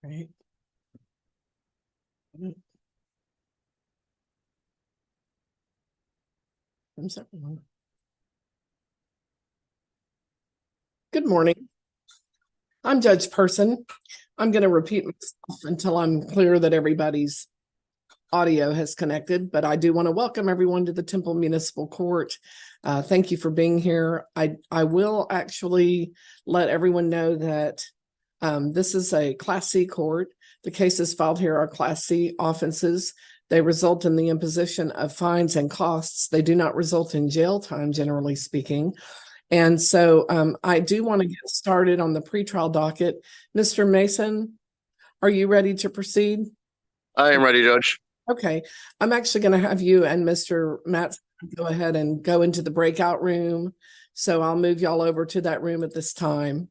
Right. Good morning. I'm Judge Person. I'm going to repeat myself until I'm clear that everybody's audio has connected, but I do want to welcome everyone to the Temple Municipal Court. Thank you for being here. I will actually let everyone know that this is a Class C court. The cases filed here are Class C offenses. They result in the imposition of fines and costs. They do not result in jail time, generally speaking. And so I do want to get started on the pretrial docket. Mr. Mason, are you ready to proceed? I am ready, Judge. Okay, I'm actually going to have you and Mr. Matt go ahead and go into the breakout room. So I'll move y'all over to that room at this time.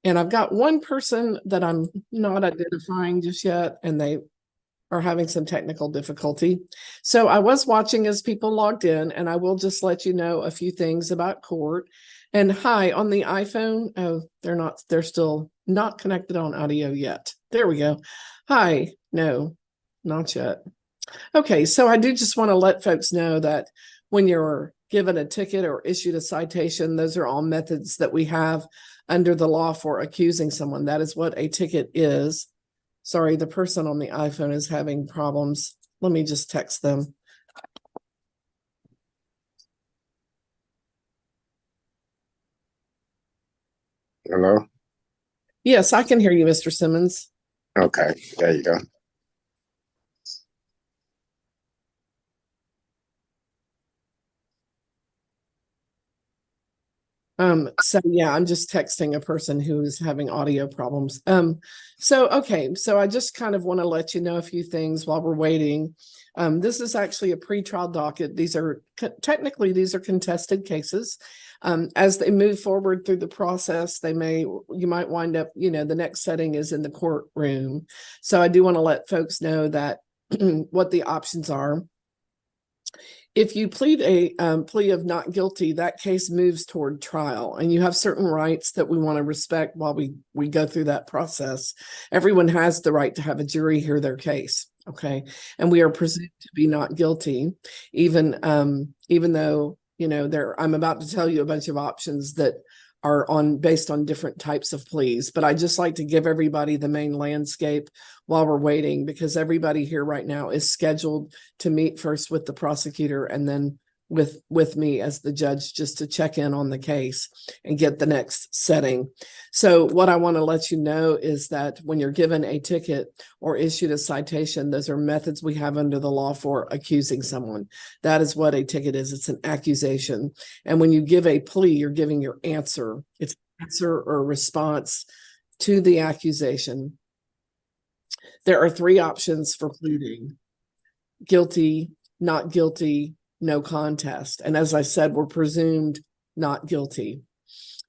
And I've got one person that I'm not identifying just yet, and they are having some technical difficulty. So I was watching as people logged in, and I will just let you know a few things about court. And hi, on the iPhone, oh, they're still not connected on audio yet. There we go. Hi, no, not yet. Okay, so I do just want to let folks know that when you're given a ticket or issued a citation, those are all methods that we have under the law for accusing someone. That is what a ticket is. Sorry, the person on the iPhone is having problems. Let me just text them. Hello? Yes, I can hear you, Mr. Simmons. Okay, there you go. So yeah, I'm just texting a person who is having audio problems. Okay, so I just kind of want to let you know a few things while we're waiting. This is actually a pretrial docket. These are contested cases. As they move forward through the process, you might wind up, the next setting is in the courtroom. So I do want to let folks know that what the options are. If you plead a plea of not guilty, that case moves toward trial, and you have certain rights that we want to respect while we go through that process. Everyone has the right to have a jury hear their case, okay? And we are presumed to be not guilty, even though I'm about to tell you a bunch of options that are based on different types of pleas. But I just like to give everybody the main landscape while we're waiting, because everybody here right now is scheduled to meet first with the prosecutor and then with me as the judge, just to check in on the case and get the next setting. So what I want to let you know is that when you're given a ticket or issued a citation, those are methods we have under the law for accusing someone. That is what a ticket is. It's an accusation. And when you give a plea, you're giving your answer. It's an answer or response to the accusation. There are three options for pleading: guilty, not guilty, no contest. And as I said, we're presumed not guilty.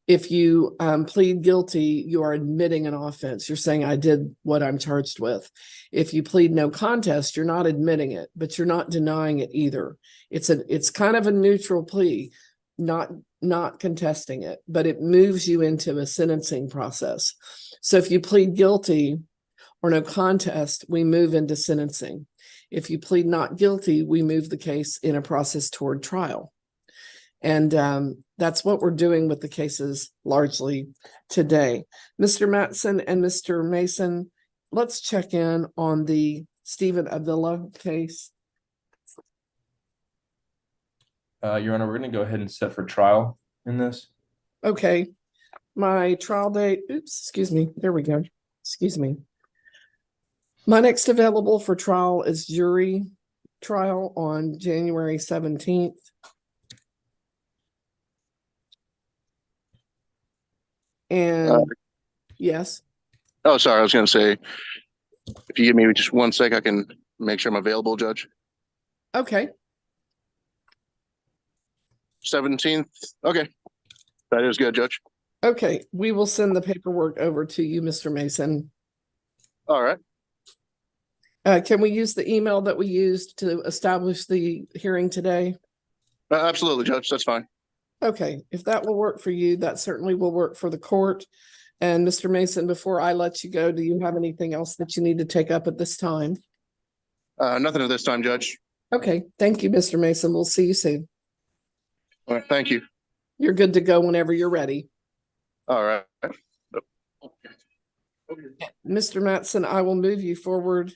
If you plead guilty, you are admitting an offense. You're saying, I did what I'm charged with. If you plead no contest, you're not admitting it, but you're not denying it either. It's kind of a neutral plea, not contesting it, but it moves you into a sentencing process. So if you plead guilty or no contest, we move into sentencing. If you plead not guilty, we move the case in a process toward trial. And that's what we're doing with the cases largely today. Mr. Matson and Mr. Mason, let's check in on the Stephen Avila case. Your Honor, we're going to go ahead and set for trial in this. Okay. My trial date, excuse me. There we go. Excuse me. My next available for trial is jury trial on January 17th. And yes. Oh, sorry. I was going to say, if you give me just 1 sec, I can make sure I'm available, Judge. Okay. 17th. Okay. That is good, Judge. Okay. We will send the paperwork over to you, Mr. Mason. All right. Can we use the email that we used to establish the hearing today? Absolutely, Judge. That's fine. Okay, if that will work for you, that certainly will work for the court. And Mr. Mason, before I let you go, do you have anything else that you need to take up at this time? Nothing at this time, Judge. Okay, thank you, Mr. Mason. We'll see you soon. All right, thank you. You're good to go whenever you're ready. All right. Mr. Matson, I will move you forward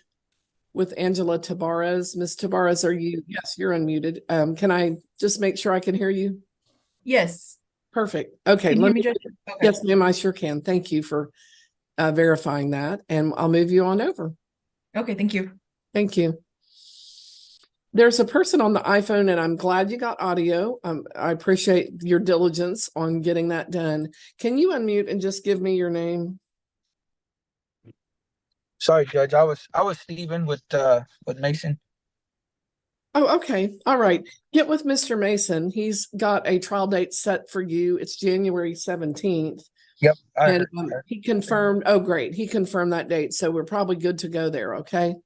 with Angela Tabarez. Ms. Tabarez, are you? Yes, you're unmuted. Can I just make sure I can hear you? Yes. Perfect. Okay. Can you hear me, Judge? Okay. Yes, ma'am, I sure can. Thank you for verifying that. And I'll move you on over. Okay, thank you. Thank you. There's a person on the iPhone, and I'm glad you got audio. I appreciate your diligence on getting that done. Can you unmute and just give me your name? Sorry, Judge. I was Stephen with Mason. Oh, okay. All right. Get with Mr. Mason. He's got a trial date set for you. It's January 17th. Yep. And he confirmed, oh, great. He confirmed that date. So we're probably good to go there. Okay.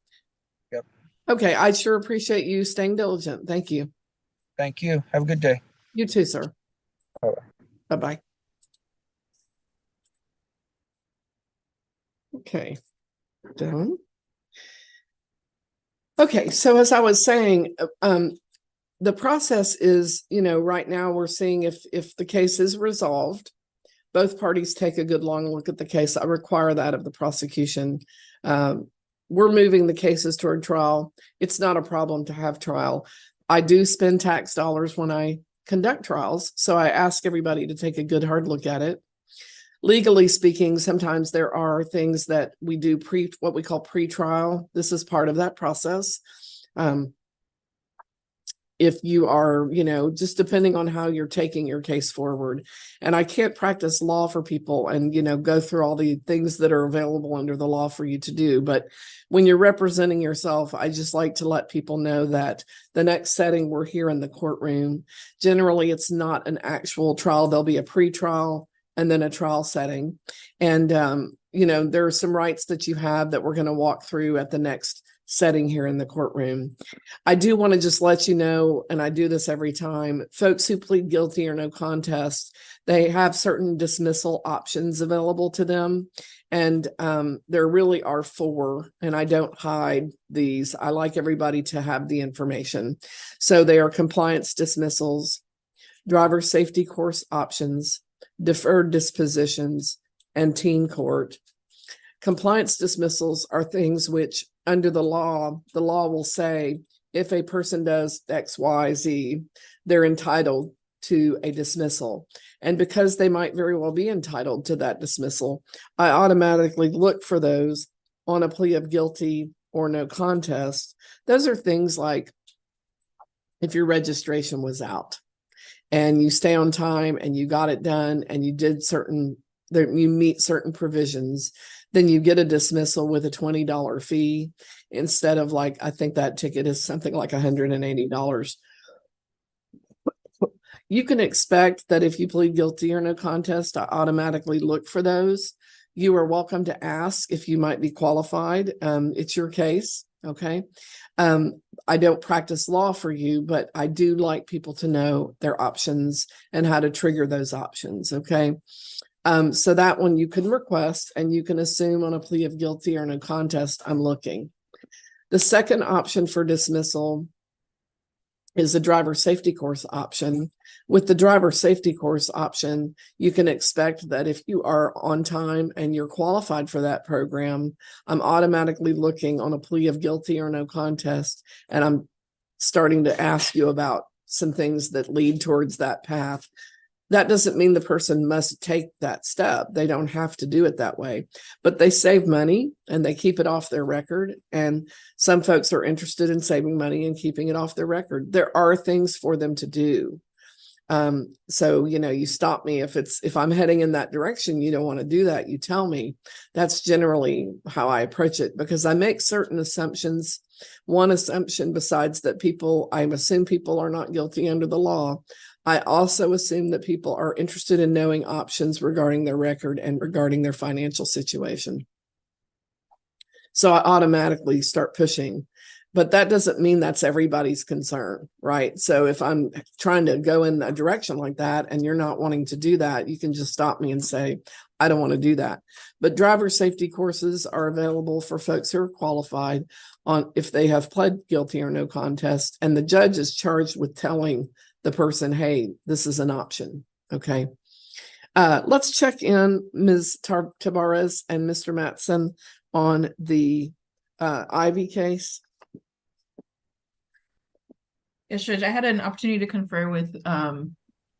Yep. Okay. I sure appreciate you staying diligent. Thank you. Thank you. Have a good day. You too, sir. Bye-bye. Bye-bye. Okay. Done. Okay. So as I was saying, the process is, right now we're seeing if the case is resolved, both parties take a good long look at the case. I require that of the prosecution. We're moving the cases toward trial. It's not a problem to have trial. I do spend tax dollars when I conduct trials, so I ask everybody to take a good hard look at it. Legally speaking, sometimes there are things that we do what we call pre-trial. This is part of that process. If you are, just depending on how you're taking your case forward. And I can't practice law for people and, go through all the things that are available under the law for you to do. But when you're representing yourself, I just like to let people know that the next setting, we're here in the courtroom. Generally, it's not an actual trial. There'll be a pre-trial and then a trial setting. And, there are some rights that you have that we're going to walk through at the next setting here in the courtroom. I do want to just let you know, and I do this every time, folks who plead guilty or no contest, they have certain dismissal options available to them. And there really are 4, and I don't hide these. I like everybody to have the information. So they are compliance dismissals, driver safety course options, deferred dispositions, and teen court. Compliance dismissals are things which under the law will say if a person does X, Y, Z, they're entitled to a dismissal. And because they might very well be entitled to that dismissal, I automatically look for those on a plea of guilty or no contest. Those are things like if your registration was out and you stay on time and you got it done and you meet certain provisions, then you get a dismissal with a $20 fee instead of I think that ticket is something like $180. You can expect that if you plead guilty or no contest, I automatically look for those. You are welcome to ask if you might be qualified. It's your case. Okay. I don't practice law for you, but I do like people to know their options and how to trigger those options. Okay. So that one you can request and you can assume on a plea of guilty or no contest, I'm looking. The second option for dismissal is the driver safety course option. With the driver safety course option, you can expect that if you are on time and you're qualified for that program, I'm automatically looking on a plea of guilty or no contest, and I'm starting to ask you about some things that lead towards that path. That doesn't mean the person must take that step. They don't have to do it that way, but they save money and they keep it off their record. And some folks are interested in saving money and keeping it off their record. There are things for them to do. So, you stop me if I'm heading in that direction, you don't want to do that. You tell me. That's generally how I approach it because I make certain assumptions. One assumption besides that I assume people are not guilty under the law. I also assume that people are interested in knowing options regarding their record and regarding their financial situation. So I automatically start pushing But that doesn't mean that's everybody's concern, right? So if I'm trying to go in a direction like that and you're not wanting to do that, you can just stop me and say, I don't want to do that. But driver safety courses are available for folks who are qualified on if they have pled guilty or no contest, and the judge is charged with telling the person, hey, this is an option. Okay. Let's check in Ms. Tabarez and Mr. Matson on the Ivy case. Yes, Judge, I had an opportunity to confer with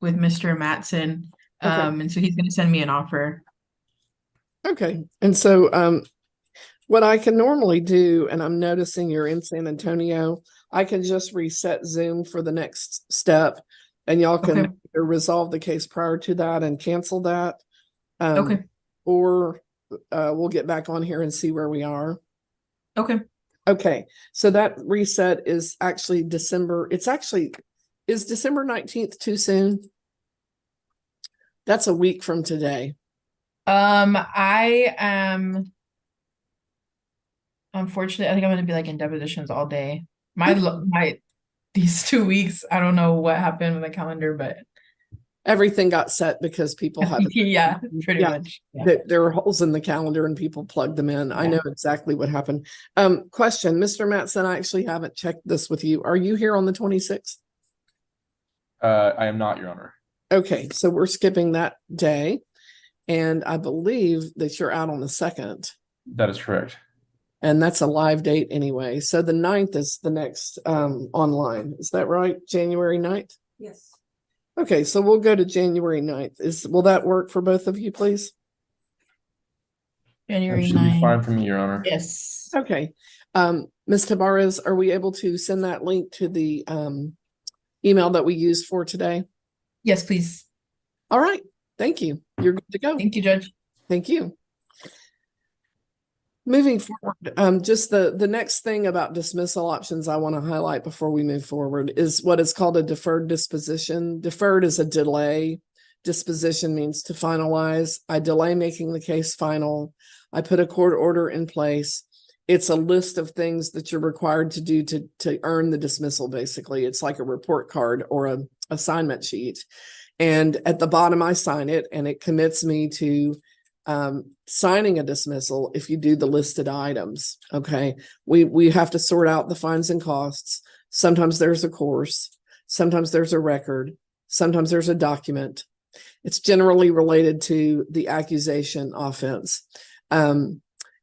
Mr. Matson. Okay. And so he's gonna send me an offer. Okay. And so what I can normally do, and I'm noticing you're in San Antonio, I can just reset Zoom for the next step, and y'all can Okay. either resolve the case prior to that and cancel that. Okay. Or we'll get back on here and see where we are. Okay. Okay, so that reset is actually December. Is December 19th too soon? That's a week from today. I am unfortunately, I think I'm gonna be like in depositions all day. These 2 weeks, I don't know what happened with the calendar, but Everything got set because people had yeah, pretty Yeah. much. Yeah. there were holes in the calendar and people plugged them in. I Yeah. know exactly what happened. Question, Mr. Matson, I actually haven't checked this with you. Are you here on the 26th? I am not, Your Honor. Okay, so we're skipping that day. And I believe that you're out on the 2nd. That is correct. And that's a live date anyway. So the 9th is the next online. Is that right? January 9th? Yes. Okay, so we'll go to January 9th. Will that work for both of you, please? January That should be 9th. fine for me, Your Honor. Yes. Okay. Ms. Tabarez, are we able to send that link to the email that we used for today? Yes, please. All right. Thank you. You're good to go. Thank you, Judge. Thank you. Moving forward, just the next thing about dismissal options I want to highlight before we move forward is what is called a deferred disposition. Deferred is a delay. Disposition means to finalize. I delay making the case final. I put a court order in place. It's a list of things that you're required to do to earn the dismissal, basically. It's like a report card or a assignment sheet. And at the bottom, I sign it, and it commits me to signing a dismissal if you do the listed items. Okay. We have to sort out the fines and costs. Sometimes there's a course. Sometimes there's a record. Sometimes there's a document. It's generally related to the accusation offense.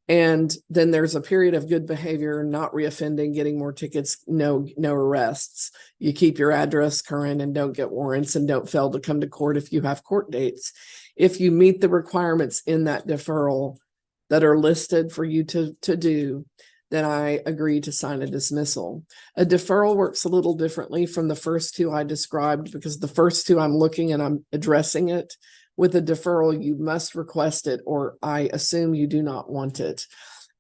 And then there's a period of good behavior, not reoffending, getting more tickets, no arrests. You keep your address current and don't get warrants and don't fail to come to court if you have court dates. If you meet the requirements in that deferral that are listed for you to do, then I agree to sign a dismissal. A deferral works a little differently from the first two I described, because the first two I'm looking and I'm addressing it. With a deferral, you must request it, or I assume you do not want it.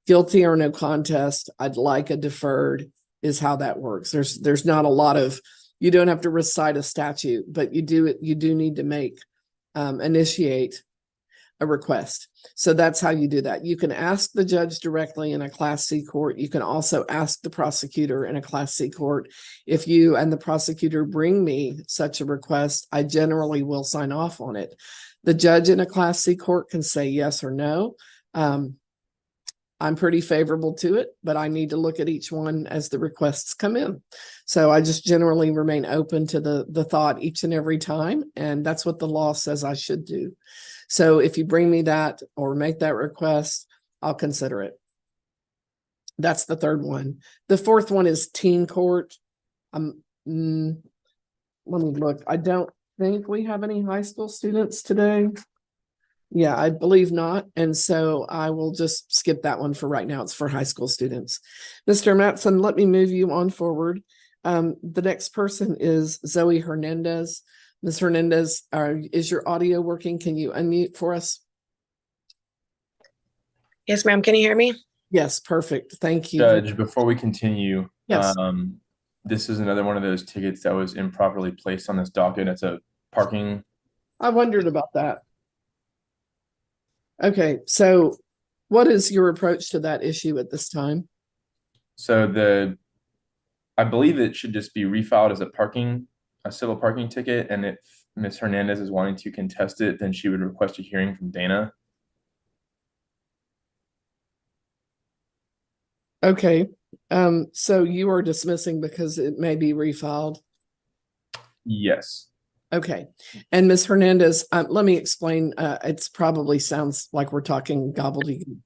Guilty or no contest, I'd like a deferred is how that works. There's not a lot of, you don't have to recite a statute, but you do need to initiate a request. So that's how you do that. You can ask the judge directly in a Class C court. You can also ask the prosecutor in a Class C court. If you and the prosecutor bring me such a request, I generally will sign off on it. The judge in a Class C court can say yes or no. I'm pretty favorable to it, but I need to look at each one as the requests come in. So I just generally remain open to the thought each and every time. And that's what the law says I should do. So if you bring me that or make that request, I'll consider it. That's the third one. The fourth one is teen court. Let me look. I don't think we have any high school students today. Yeah, I believe not. And so I will just skip that one for right now. It's for high school students. Mr. Matson, let me move you on forward. The next person is Zoe Hernandez. Ms. Hernandez, is your audio working? Can you unmute for us? Yes, ma'am. Can you hear me? Yes, perfect. Thank you. Judge, before we continue, Yes. This is another one of those tickets that was improperly placed on this docket. It's a parking. I wondered about that. Okay, so what is your approach to that issue at this time? So the I believe it should just be refiled as a civil parking ticket, and if Ms. Hernandez is wanting to contest it, then she would request a hearing from Dana. Okay, so you are dismissing because it may be refiled. Yes. Okay, and Ms. Hernandez, let me explain. It's probably sounds like we're talking gobbledygook.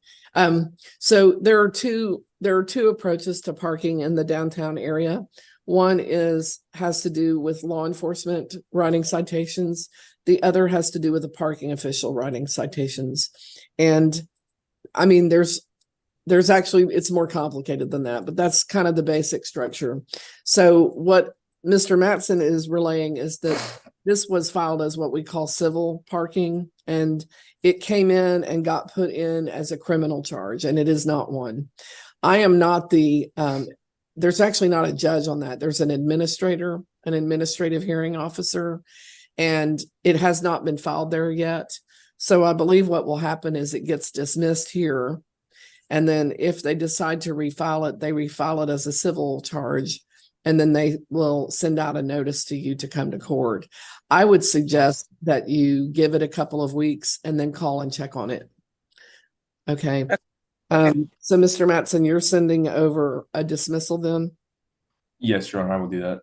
So there are two approaches to parking in the downtown area. One has to do with law enforcement writing citations. The other has to do with a parking official writing citations. And I mean, there's actually, it's more complicated than that, but that's kind of the basic structure. So what Mr. Matson is relaying is that this was filed as what we call civil parking, and it came in and got put in as a criminal charge, and it is not one. I am not there's actually not a judge on that. There's an administrator, an administrative hearing officer, and it has not been filed there yet. So I believe what will happen is it gets dismissed here. And then if they decide to refile it, they refile it as a civil charge, and then they will send out a notice to you to come to court. I would suggest that you give it a couple of weeks and then call and check on it. Okay. So Mr. Matson, you're sending over a dismissal then? Yes, Your Honor, I will do that.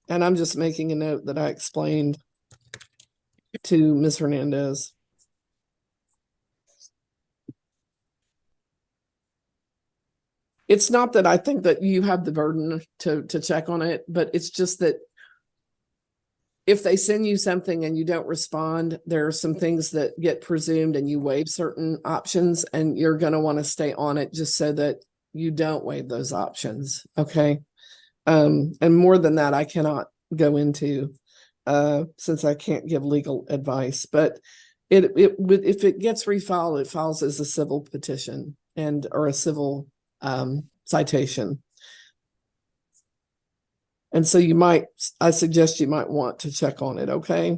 And I'm just making a note that I explained to Ms. Hernandez. It's not that I think that you have the burden to check on it, but it's just that if they send you something and you don't respond, there are some things that get presumed and you waive certain options, and you're going to want to stay on it just so that you don't waive those options. Okay. And more than that, I cannot go into, since I can't give legal advice, but if it gets refiled, it files as a civil petition or a civil citation. And so I suggest you might want to check on it. Okay.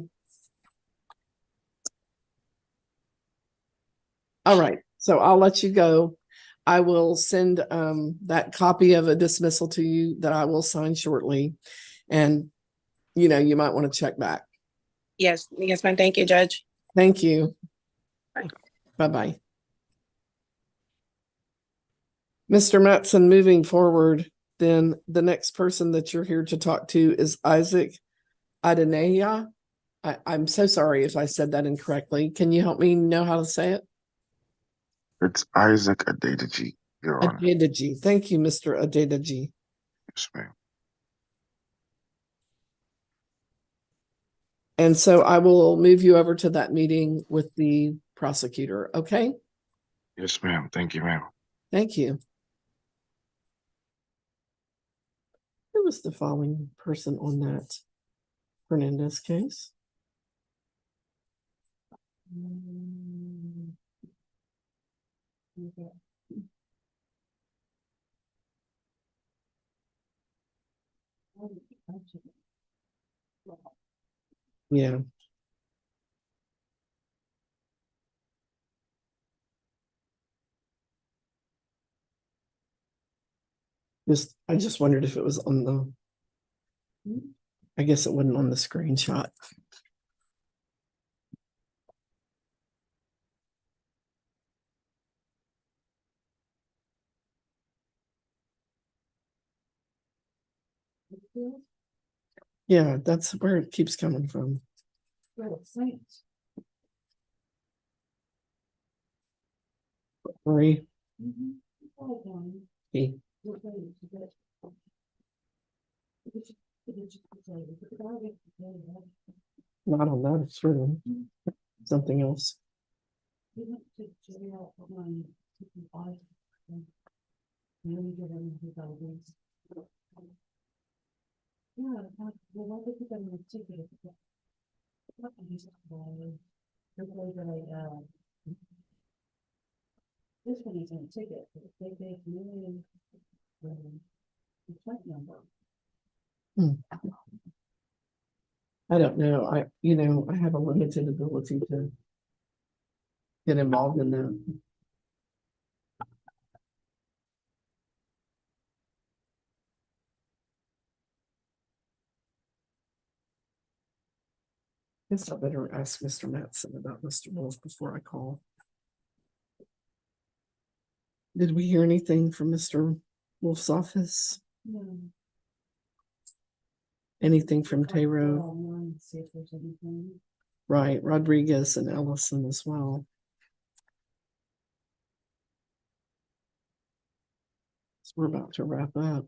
All right. So I'll let you go. I will send that copy of a dismissal to you that I will sign shortly. And, you might want to check back. Yes, ma'am. Thank you, Judge. Thank you. Bye. Bye-bye. Mr. Matson, moving forward, then the next person that you're here to talk to is Isaac Adenaya. I'm so sorry if I said that incorrectly. Can you help me know how to say it? It's Isaac Adedeji, Your Honor. Adedeji. Thank you, Mr. Adedeji. Yes, ma'am. And so I will move you over to that meeting with the prosecutor. Okay? Yes, ma'am. Thank you, ma'am. Thank you. Who was the following person on that Hernandez case? Yeah. I just wondered if it was on I guess it wasn't on the screenshot. Yeah, that's where it keeps coming from. Marie. Hey. Not on that, it's written something else. Hmm. I don't know. I have a limited ability to get involved in that. Guess I better ask Mr. Matson about Mr. Wolf before I call. Did we hear anything from Mr. Wolf's office? No. Anything from I'll go Tayro? online and see if there's anything. Right, Rodriguez and Ellison as well. So we're about to wrap up.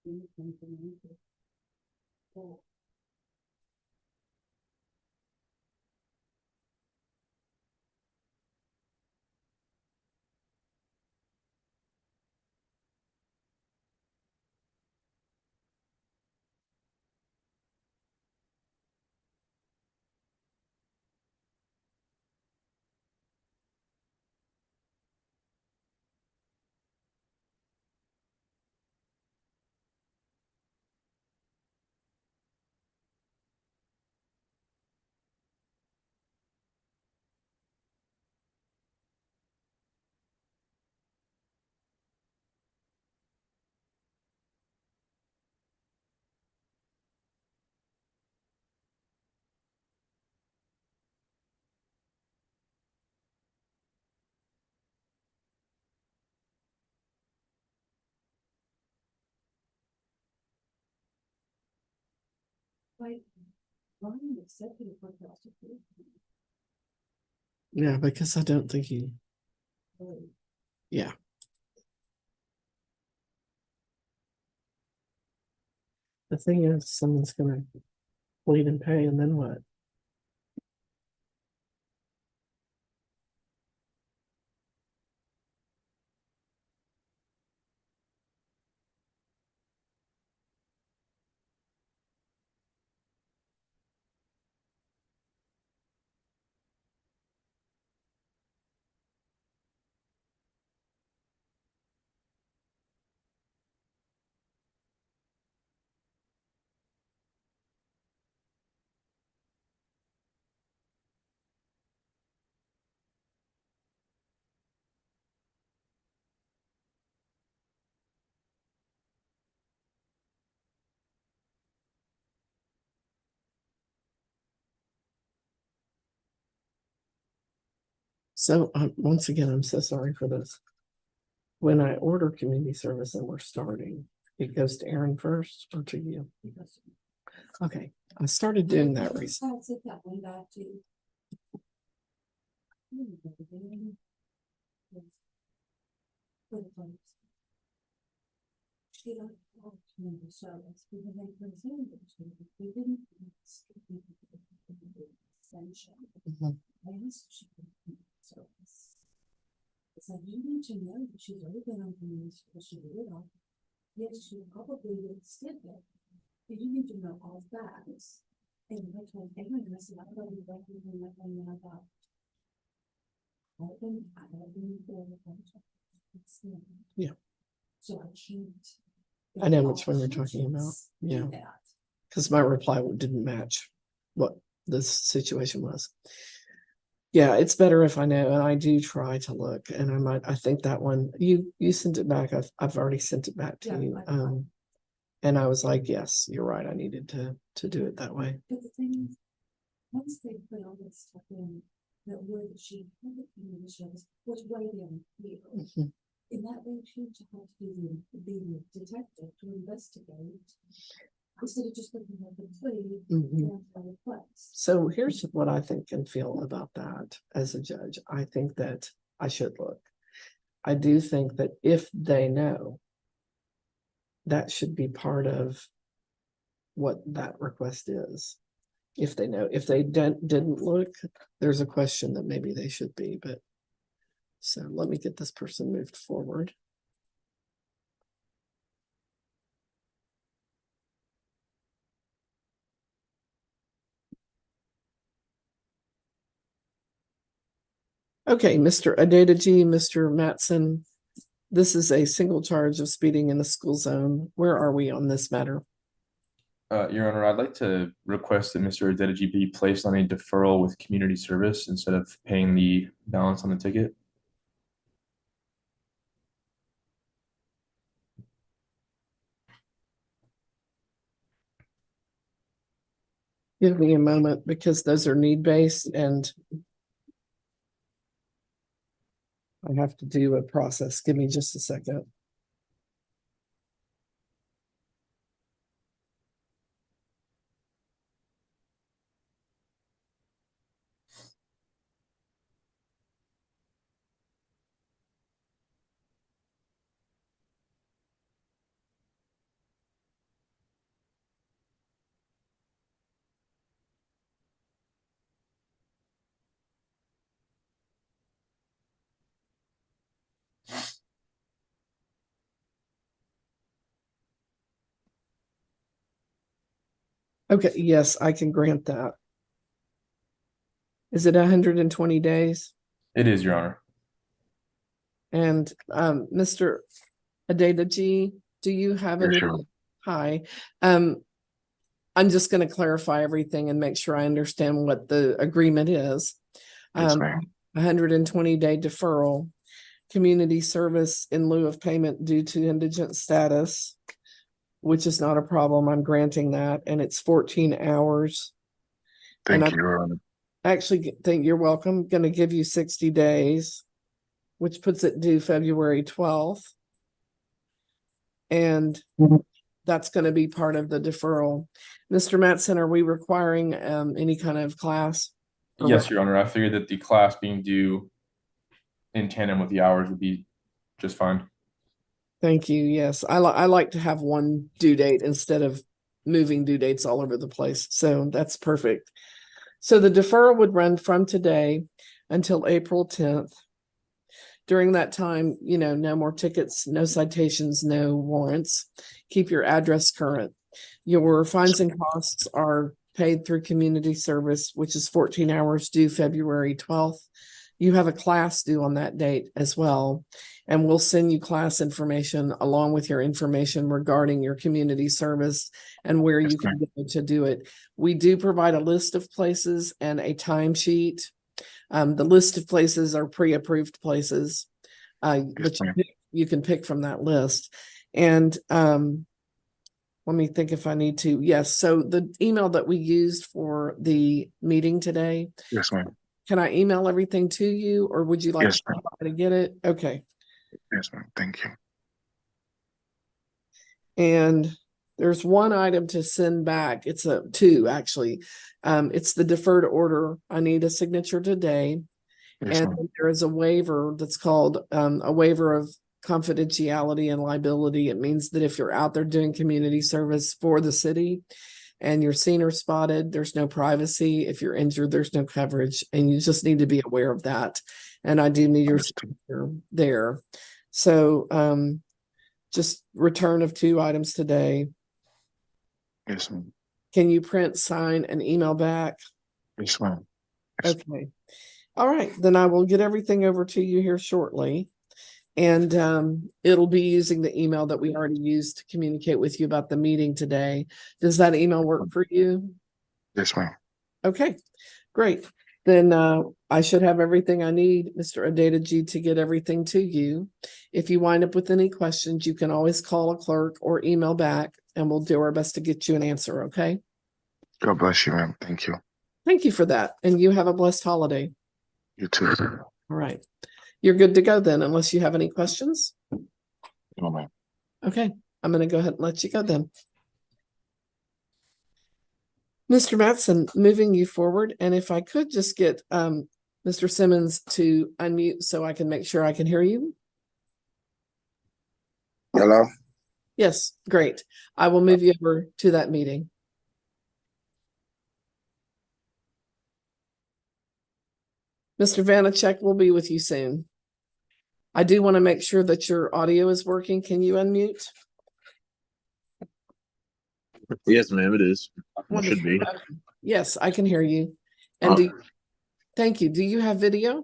Anything from anything. Oh, like, Ryan accepted it for prosecution. Yeah, because I don't think he, yeah. The thing is, someone's gonna bleed and pay, and then what? So once again, I'm so sorry for this. When I order community service and we're starting, it goes to Aaron first or to you? Okay, I started doing that recently. I'll sit that one back too. She don't want community service because they presumed it to me. We didn't. Extension. Mhm. I asked if she could community service. I said, you need to know that she's already been on community service. She did it all. Yes, she probably would skip it. But you need to know all facts. And I told Aaron, I said, I don't even recognize that when I got. I don't for the contract. Yeah. So I can't. I know which one you're talking about. Yeah. Because my reply didn't match what this situation was. Yeah, it's better if I know, and I do try to look, and I think that one, you sent it back, I've already sent it back to Yeah, you. And I was like, yes, you're right, I needed to do it that way. But the thing is, once they put all this stuff in, that word that she had the community service was right in here. Mhm. In that way, she would have to be the detective to investigate. Instead of just looking at the plea Mhm. and the request. So here's what I think and feel about that as a judge. I think that I should look. I do think that if they know, that should be part of what that request is. If they know, if they didn't look, there's a question that maybe they should be, but. So let me get this person moved forward. Okay, Mr. Adedeji, Mr. Matson, this is a single charge of speeding in the school zone. Where are we on this matter? Your Honor, I'd like to request that Mr. Adedeji be placed on a deferral with community service instead of paying the balance on the ticket. Give me a moment because those are need-based and I have to do a process. Give me just a second. Okay, yes, I can grant that. Is it 120 days? It is, Your Honor. And Mr. Adedeji, do you have Yes, any? Your Honor. Hi. I'm just going to clarify everything and make sure I understand what the agreement is. Yes, ma'am. 120-day deferral, community service in lieu of payment due to indigent status, which is not a problem. I'm granting that, and it's 14 hours. And Thank I'm you, Your Honor. actually think you're welcome. Going to give you 60 days, which puts it due February 12th. And that's going to be part of the deferral. Mr. Mattson, are we requiring any kind of class? Or Yes, what? Your Honor. I figured that the class being due in tandem with the hours would be just fine. Thank you. Yes, I like to have one due date instead of moving due dates all over the place. So that's perfect. So the deferral would run from today until April 10th. During that time, no more tickets, no citations, no warrants. Keep your address current. Your fines and costs are paid through community service, which is 14 hours due February 12th. You have a class due on that date as well. And we'll send you class information along with your information regarding your community service and where you can go to do it. We do provide a list of places and a timesheet. The list of places are pre-approved places, but you can pick from that list. And let me think if I need to. Yes. So the email that we used for the meeting today, Yes, ma'am. can I email everything to you, or would you like Yes, ma'am. to get it? Okay. Yes, ma'am. Thank you. And there's one item to send back. It's two actually. It's the deferred order. I need a signature today. Yes, And ma'am. there is a waiver that's called a waiver of confidentiality and liability. It means that if you're out there doing community service for the city and you're seen or spotted, there's no privacy. If you're injured, there's no coverage, and you just need to be aware of that. And I do need your signature there. So just return of two items today. Yes, ma'am. Can you print, sign, and email back? Yes, ma'am. Yes. Okay. All right, then I will get everything over to you here shortly. And it'll be using the email that we already used to communicate with you about the meeting today. Does that email work for you? Yes, ma'am. Okay, great. Then I should have everything I need, Mr. Adedeji, to get everything to you. If you wind up with any questions, you can always call a clerk or email back, and we'll do our best to get you an answer, okay? God bless you, ma'am. Thank you. Thank you for that, and you have a blessed holiday. You too. All right. You're good to go then, unless you have any questions. No, ma'am. Okay, I'm going to go ahead and let you go then. Mr. Mattson, moving you forward, and if I could just get Mr. Simmons to unmute so I can make sure I can hear you. Hello? Yes, great. I will move you over to that meeting. Mr. Vanacek will be with you soon. I do want to make sure that your audio is working. Can you unmute? Yes, ma'am, it is. It should be. Yes, I can hear you. And thank you. Do you have video?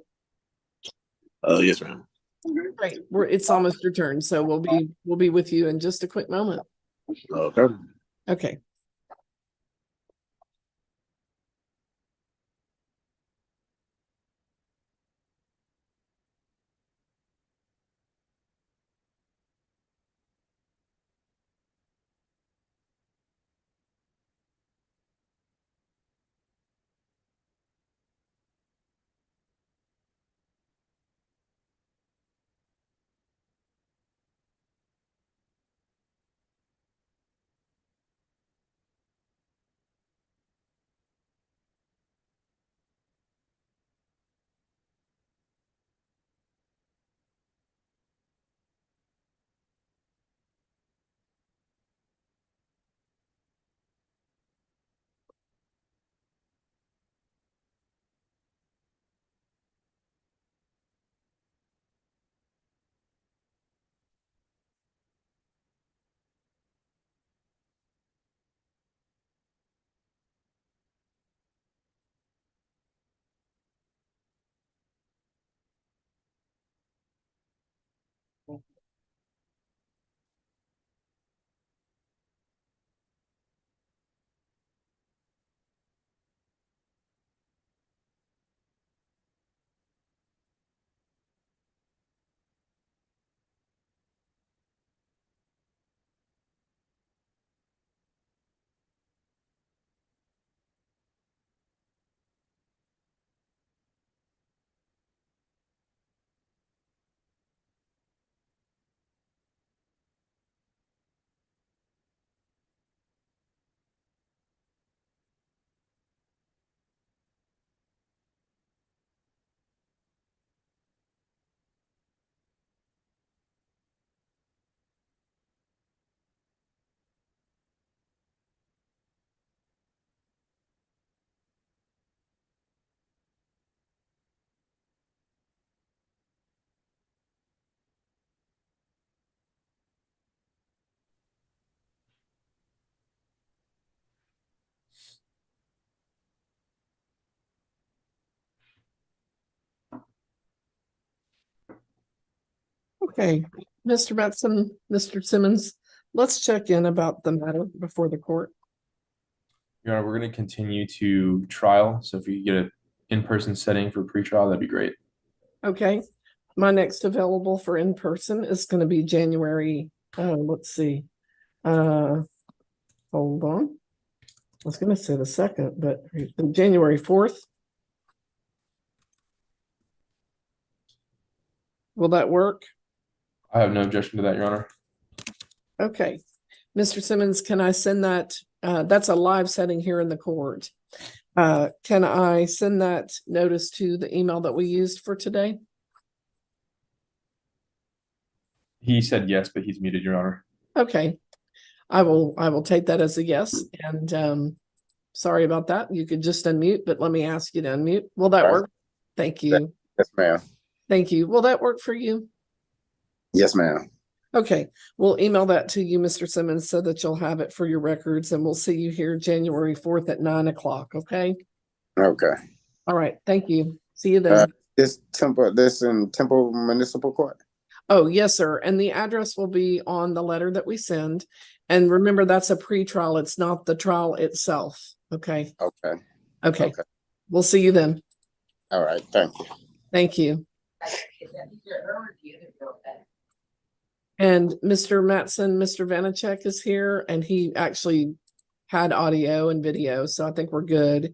Yes, ma'am. Great. It's almost your turn, so we'll be with you in just a quick moment. Okay. Okay. Okay, Mr. Batson, Mr. Simmons, let's check in about the matter before the court. Your Honor, we're going to continue to trial. So if you could get an in-person setting for pretrial, that'd be great. Okay, my next available for in-person is gonna be January, let's see. Hold on. I was gonna say the second, but January 4th. Will that work? I have no objection to that, Your Honor. Okay. Mr. Simmons, can I send that? That's a live setting here in the court. Can I send that notice to the email that we used for today? He said yes, but he's muted, Your Honor. Okay. I will take that as a yes. And sorry about that. You could just unmute, but let me ask you to unmute. Will that Right. work? Thank you. Yes, ma'am. Thank you. Will that work for you? Yes, ma'am. Okay, we'll email that to you, Mr. Simmons, so that you'll have it for your records, and we'll see you here January 4th at 9 o'clock, okay? Okay. All right, thank you. See you then. This in Temple Municipal Court. Oh, yes, sir. And the address will be on the letter that we send. And remember, that's a pre-trial. It's not the trial itself. Okay. Okay. Okay. Okay. We'll see you then. All right. Thank you. Thank you. And Mr. Matson, Mr. Vanacek is here, and he actually had audio and video, so I think we're good.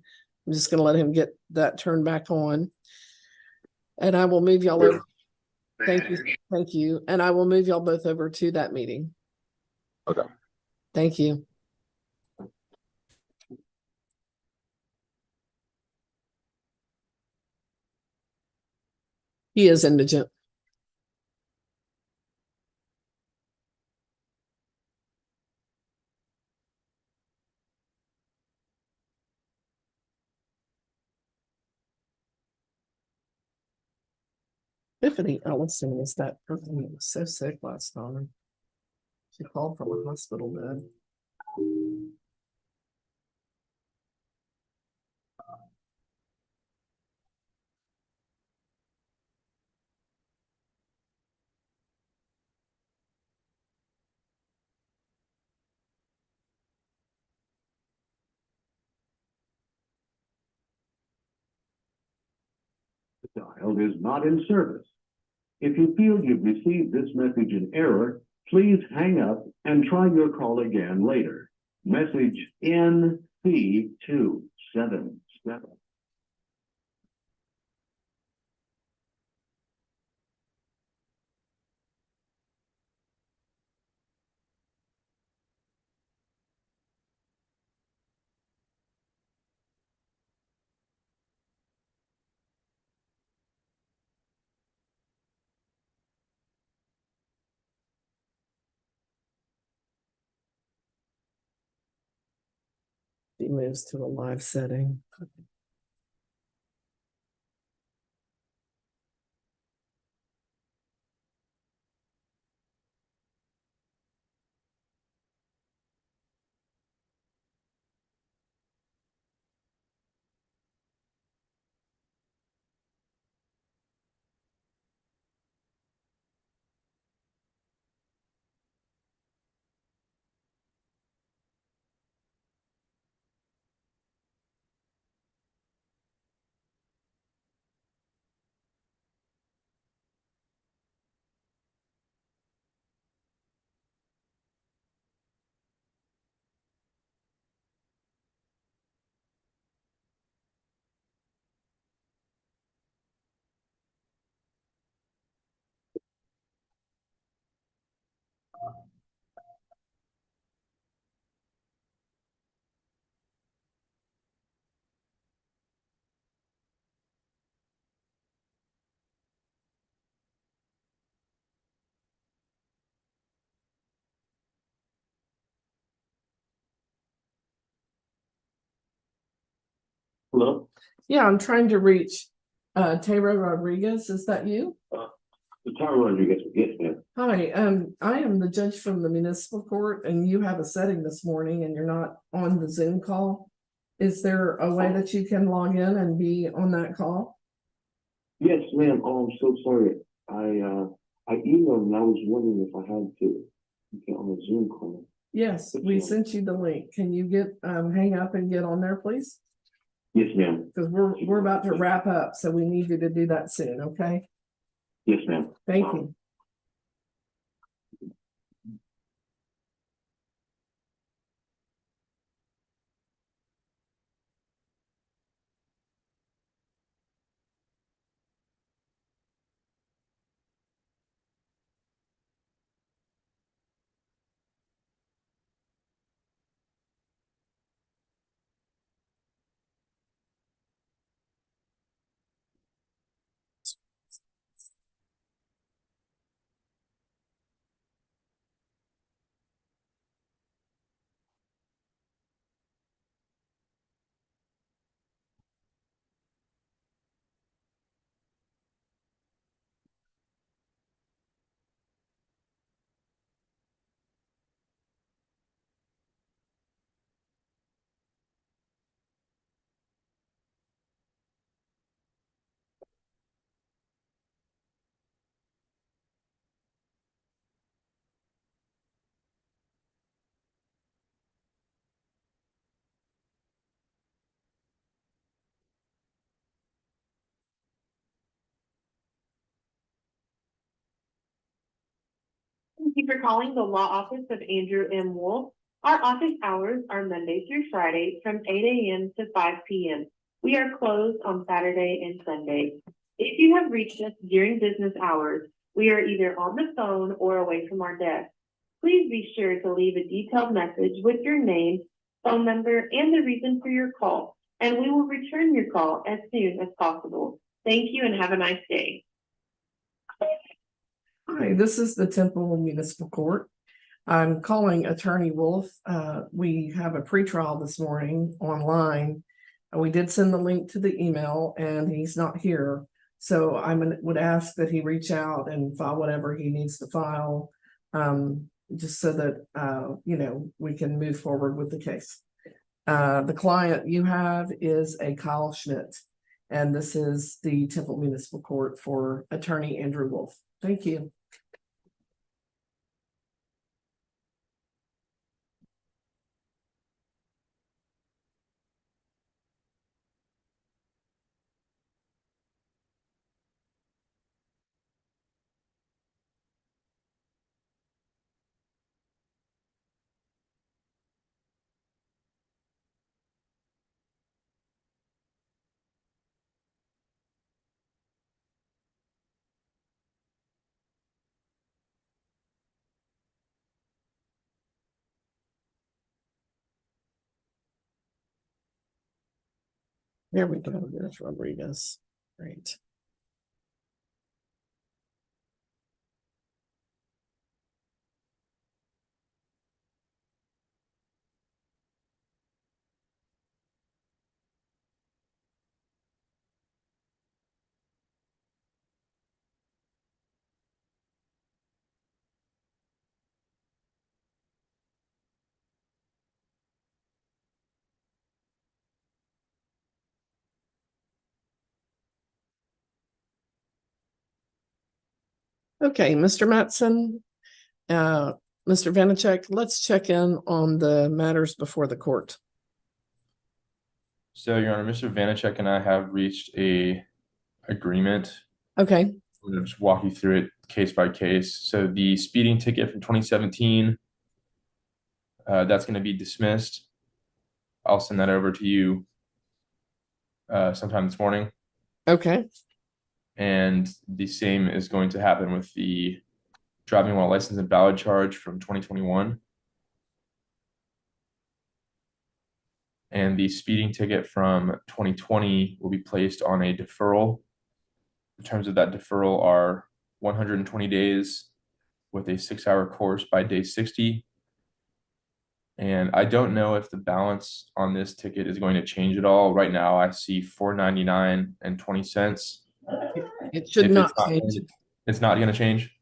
I'm just gonna let him get that turned back on. And I will move y'all over. Thank you, thank you. And I will move y'all both over to that meeting. Okay. Thank you. He is indigent. Tiffany Ellison is that person who was so sick last time. She called from a hospital bed. dialed is not in service. If you feel you've received this message in error, please hang up and try your call again later. Message NC277. He moves to a live setting. Hello? Yeah, I'm trying to reach Tara Rodriguez. Is that you? The Tower Rodriguez, yes, ma'am. Hi, I am the judge from the municipal court, and you have a setting this morning and you're not on the Zoom call. Is there a way that you can log in and be on that call? Yes, ma'am. Oh, I'm so sorry. I emailed and I was wondering if I had to get on the Zoom call. Yes, we sent you the link. Can you get hang up and get on there, please? Yes, ma'am. Because we're about to wrap up, so we need you to do that soon, okay? Yes, ma'am. Thank you. Thank you for calling the law office of Andrew M. Wolf. Our office hours are Monday through Friday from 8 a.m. to 5 p.m. We are closed on Saturday and Sunday. If you have reached us during business hours, we are either on the phone or away from our desk. Please be sure to leave a detailed message with your name, phone number, and the reason for your call, and we will return your call as soon as possible. Thank you and have a nice day. Hi, this is the Temple Municipal Court. I'm calling Attorney Wolf. We have a pretrial this morning online. We did send the link to the email and he's not here. So I would ask that he reach out and file whatever he needs to file, just so that, we can move forward with the case. The client you have is a Kyle Schmidt, and this is the Temple Municipal Court for Attorney Andrew Wolf. Thank you. There we go. There's Rodriguez. Great. Okay, Mr. Mattson, Mr. Vanacek, let's check in on the matters before the court. So, Your Honor, Mr. Vanacek and I have reached a agreement. Okay, I'm gonna just walk you through it case by case. So the speeding ticket from 2017, that's gonna be dismissed. I'll send that over to you sometime this morning. okay, And the same is going to happen with the driving while license and valid charge from 2021. And the speeding ticket from 2020 will be placed on a deferral. The terms of that deferral are 120 days with a 6-hour course by day 60. And I don't know if the balance on this ticket is going to change at all. Right now, I see $4.99 and 20 cents. it should If not it's change. It's not going to change.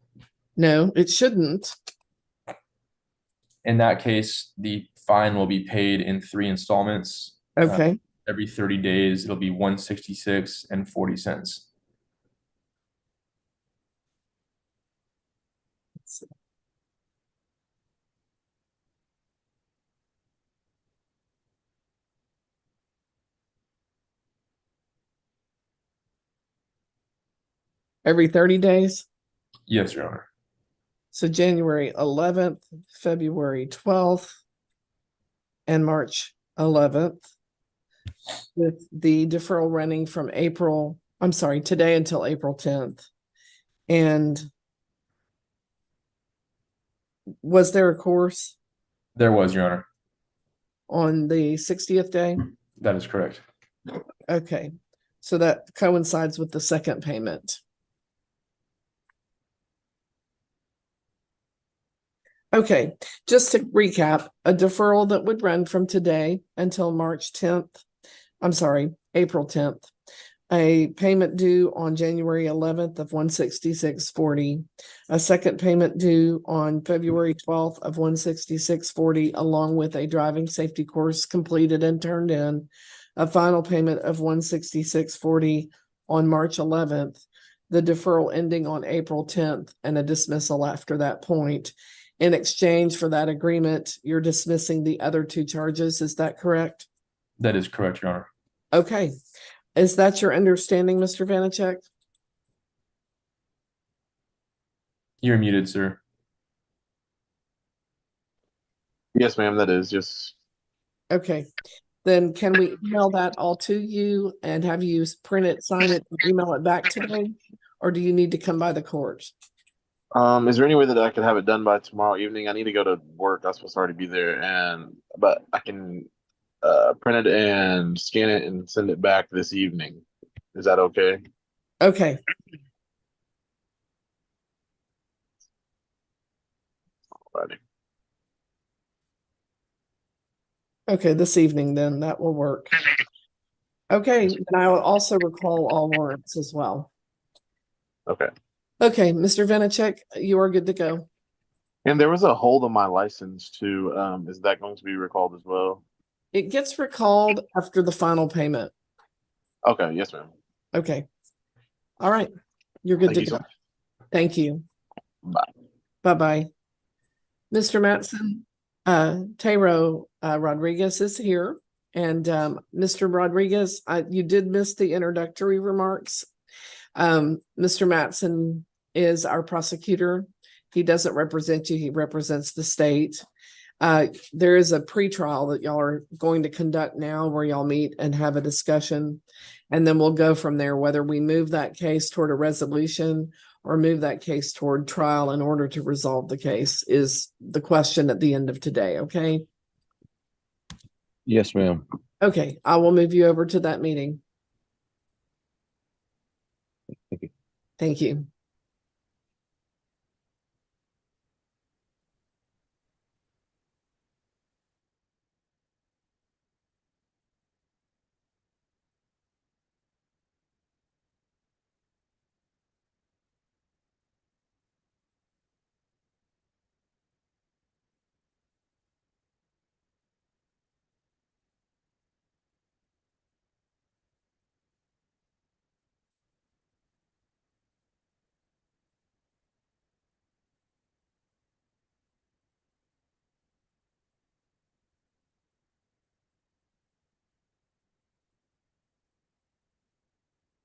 No, it shouldn't. In that case, the fine will be paid in 3 installments. Okay, Every 30 days, it'll be $166 and 40 cents. every 30 days. Yes, Your Honor. So January 11th, February 12th, and March 11th. With the deferral running from today until April 10th. And was there a course There was, Your Honor. on the 60th day? That is correct. Okay, so that coincides with the second payment. Okay, just to recap, a deferral that would run from today until April 10th. A payment due on January 11th of $166.40. A second payment due on February 12th of $166.40, along with a driving safety course completed and turned in. A final payment of $166.40 on March 11th. The deferral ending on April 10th and a dismissal after that point. In exchange for that agreement, you're dismissing the other 2 charges. Is that correct? That is correct, Your Honor. Okay. Is that your understanding, Mr. Vanacek? You're muted, sir. Yes, ma'am, that is just. Okay. Then can we email that all to you and have you print it, sign it, and email it back today? Or do you need to come by the court? Is there any way that I could have it done by tomorrow evening? I need to go to work. I'm supposed to already be there, but I can print it and scan it and send it back this evening. Is that okay? Okay. Alrighty. Okay, this evening then, that will work. Okay, and I will also recall all warrants as well. Okay. Okay, Mr. Vanacek, you are good to go. And there was a hold on my license too. Is that going to be recalled as well? It gets recalled after the final payment. Okay, yes, ma'am. Okay. All right, you're good Thank to you so go. much. Thank you. Bye. Bye-bye. Mr. Mattson, Tayro Rodriguez is here. And Mr. Rodriguez, you did miss the introductory remarks. Mr. Mattson is our prosecutor. He doesn't represent you, he represents the state. There is a pretrial that y'all are going to conduct now where y'all meet and have a discussion. And then we'll go from there, whether we move that case toward a resolution or move that case toward trial in order to resolve the case is the question at the end of today, okay? Yes, ma'am. Okay, I will move you over to that meeting. Thank you.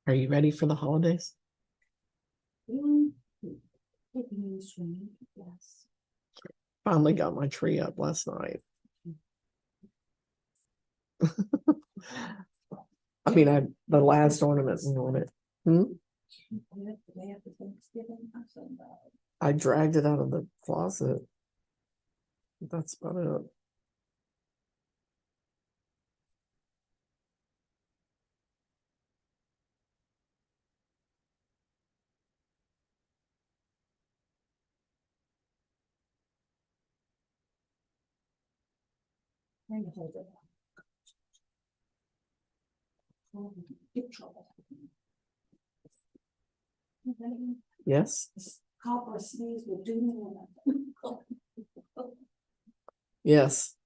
Are you ready for the holidays? Yes. Finally got my tree up last night. I mean, the last ornament on it. I dragged it out of the closet. That's about it. Yes. Copper sneeze will do me. Yes.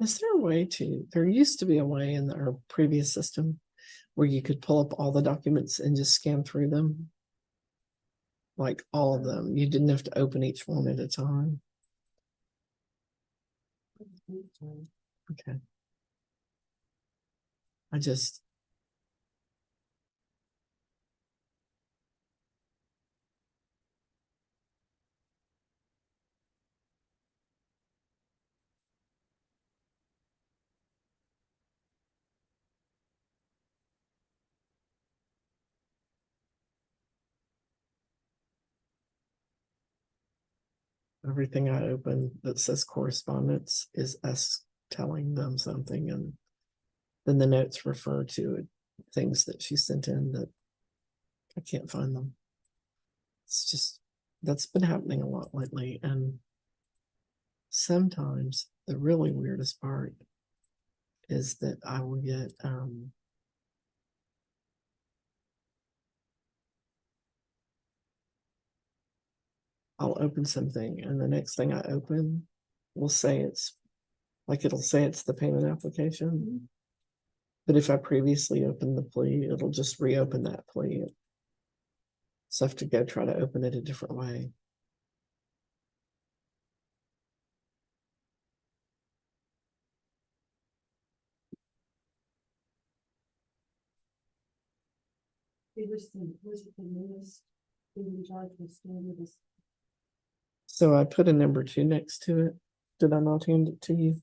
Is there a way there used to be a way in our previous system where you could pull up all the documents and just scan through them? Like all of them. You didn't have to open each one at a time. Okay. I just. Everything I open that says correspondence is us telling them something, and then the notes refer to things that she sent in that I can't find them. It's just, that's been happening a lot lately. And sometimes the really weirdest part is that I will get I'll open something and the next thing I open will say it'll say it's the payment application. But if I previously opened the plea, it'll just reopen that plea. So I have to go try to open it a different way. So I put a number 2 next to it. Did I not hand it to you?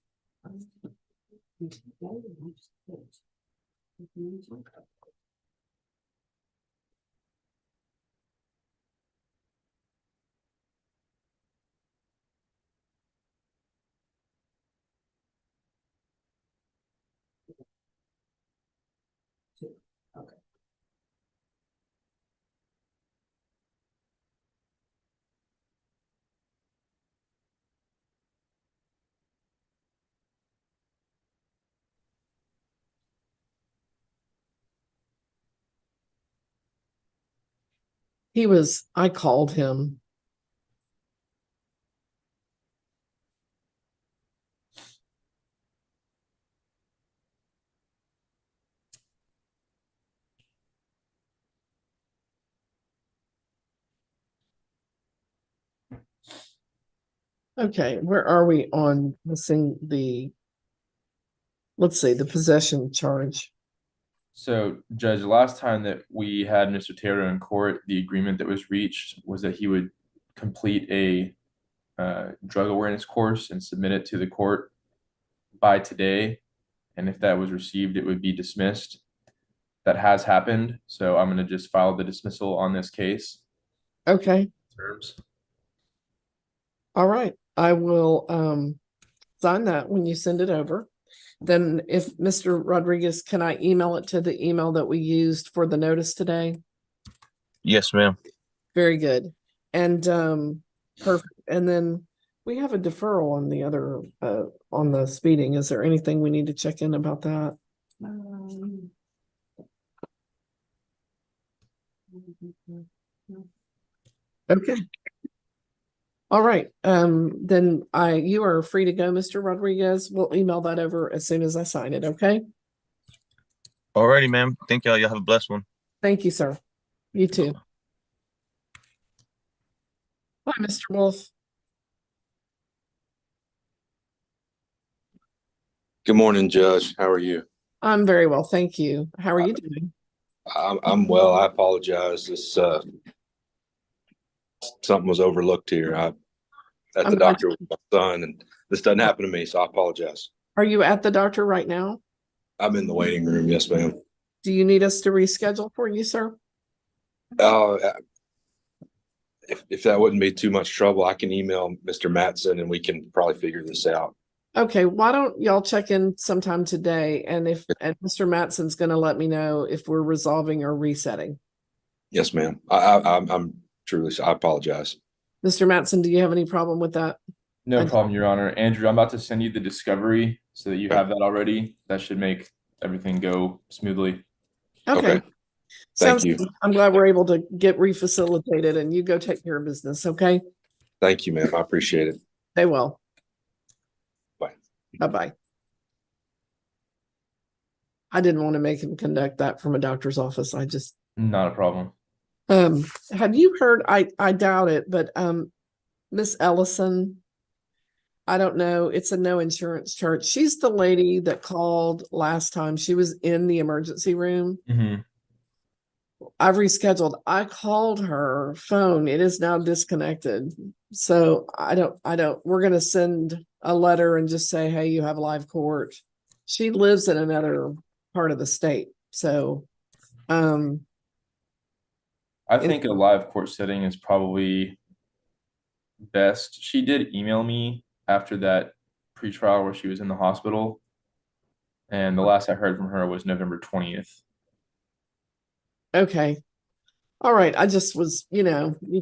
I called him. Okay, where are we on missing let's see, the possession charge? So, Judge, the last time that we had Mr. Taylor in court, the agreement that was reached was that he would complete a drug awareness course and submit it to the court by today. And if that was received, it would be dismissed. That has happened, so I'm going to just file the dismissal on this case. Okay, Terms. all right. I will sign that when you send it over. Then if Mr. Rodriguez, can I email it to the email that we used for the notice today? Yes, ma'am. Very good. And perfect. And then we have a deferral on the other on the speeding. Is there anything we need to check in about that? Okay. All right. Then you are free to go, Mr. Rodriguez. We'll email that over as soon as I sign it, okay? Alrighty, ma'am. Thank y'all. Y'all have a blessed one. Thank you, sir. You too. Bye, Mr. Wolf. Good morning, Judge. How are you? I'm very well, thank you. How are you doing? I'm well. I apologize. This something was overlooked here. I at I'm the glad- doctor with my son, and this doesn't happen to me, so I apologize. Are you at the doctor right now? I'm in the waiting room. Yes, ma'am. Do you need us to reschedule for you, sir? If that wouldn't be too much trouble, I can email Mr. Matson and we can probably figure this out. Okay, why don't y'all check in sometime today, and Mr. Matson's gonna let me know if we're resolving or resetting. Yes, ma'am. I'm truly. I apologize. Mr. Matson, do you have any problem with that? No problem, Your Honor. Andrew, I'm about to send you the discovery so that you have that already. That should make everything go smoothly. Okay. Thank Sounds you. good. I'm glad we're able to get refacilitated, and you go take care of business, okay? Thank you, ma'am. I appreciate it. Stay well. Bye. Bye-bye. I didn't want to make him conduct that from a doctor's office. I just Not a problem. have you heard, I doubt it, but Miss Ellison, I don't know, it's a no insurance charge. She's the lady that called last time. She was in the emergency room. Mm-hmm. I've rescheduled. I called her phone. It is now disconnected. So we're gonna send a letter and just say, hey, you have live court. She lives in another part of the state. So I think a live court setting is probably best. She did email me after that pretrial where she was in the hospital. And the last I heard from her was November 20th. okay. All right. I just was, you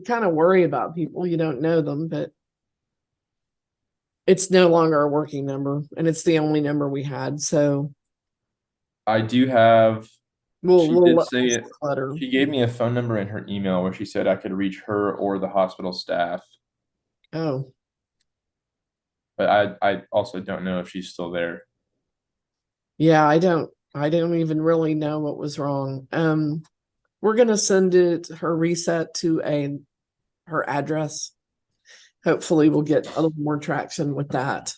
kind of worry about people. You don't know them, but it's no longer a working number and it's the only number we had. So I do have, she did say it. letter. She gave me a phone number in her email where she said I could reach her or the hospital staff Oh, But I also don't know if she's still there. yeah, I don't even really know what was wrong. We're gonna send her reset to her address. Hopefully we'll get a little more traction with that.